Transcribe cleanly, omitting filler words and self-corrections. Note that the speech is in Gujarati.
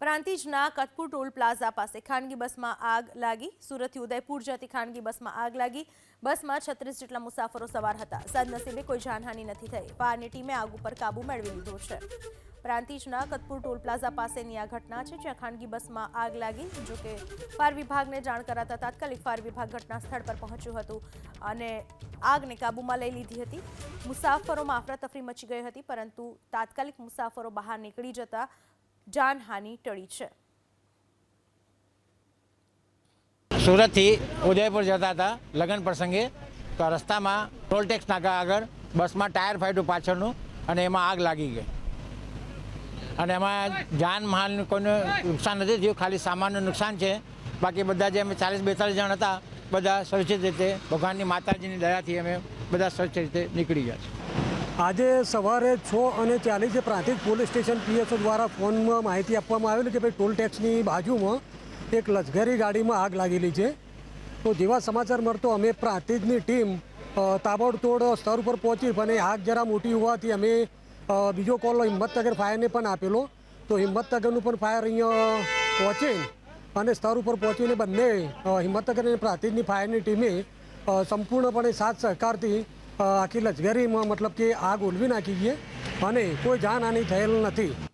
પ્રાંતિજના કતપુર ટોલ પ્લાઝા પાસે ખાનગી બસમાં આગ લાગી। સુરતથી ઉદયપુર જતી ખાનગી બસમાં આગ લાગી। બસમાં 36 જેટલા મુસાફરો સવાર હતા। સદનસીબે કોઈ જાનહાનિ નથી થઈ। ફાયરની ટીમે આગ ઉપર કાબુ મેળવી લીધો છે। પ્રાંતિજના કતપુર ટોલ પ્લાઝા પાસેની આ ઘટના છે, જ્યાં ખાનગી બસમાં આગ લાગી। જો કે ફાયર વિભાગને જાણ કરાતા તાત્કાલિક ફાયર વિભાગ ઘટના સ્થળ પર પહોંચ્યું હતું અને આગને કાબૂમાં લઈ લીધી હતી। મુસાફરોમાં અફરાતફરી મચી ગઈ હતી, પરંતુ તાત્કાલિક મુસાફરો બહાર નીકળી જતા જાનહાનિ ટળી છે। સુરતથી ઉદયપુર જતા હતા લગ્ન પ્રસંગે, તો રસ્તામાં ટોલ ટેક્સ નાકા આગળ બસમાં ટાયર ફાટ્યું પાછળનું અને એમાં આગ લાગી ગઈ અને એમાં જાનમાલનું કોઈનું નુકસાન નથી થયું, ખાલી સામાનનું નુકસાન છે। બાકી બધા જે અમે 40-42 જણ હતા બધા સુરક્ષિત રીતે ભગવાનની માતાજીની દયાથી અમે બધા સુરક્ષિત રીતે નીકળી ગયા છે। આજે સવારે 6:40 પ્રાંતિજ પોલીસ સ્ટેશન પીએસઓ દ્વારા ફોનમાં માહિતી આપવામાં આવેલી કે ભાઈ ટોલ ટેક્સની બાજુમાં એક લશ્કરી ગાડીમાં આગ લાગેલી છે। તો જેવા સમાચાર મળતો અમે પ્રાંતિજની ટીમ તાબડતોડ સ્થળ ઉપર પહોંચી, પણ આગ જરા મોટી હોવાથી અમે બીજો કોલ હિંમતનગર ફાયરને પણ આપેલો। તો હિંમતનગરનું પણ ફાયર અહીંયા પહોંચી અને સ્થળ ઉપર પહોંચીને બંને હિંમતનગર અને પ્રાંતિજની ફાયરની ટીમે સંપૂર્ણપણે સાથ સહકારથી આખી લશ્કરીમાં મતલબ કે આગ ઓલવી નાખી છે અને કોઈ જાનહાનિ થયેલ નથી।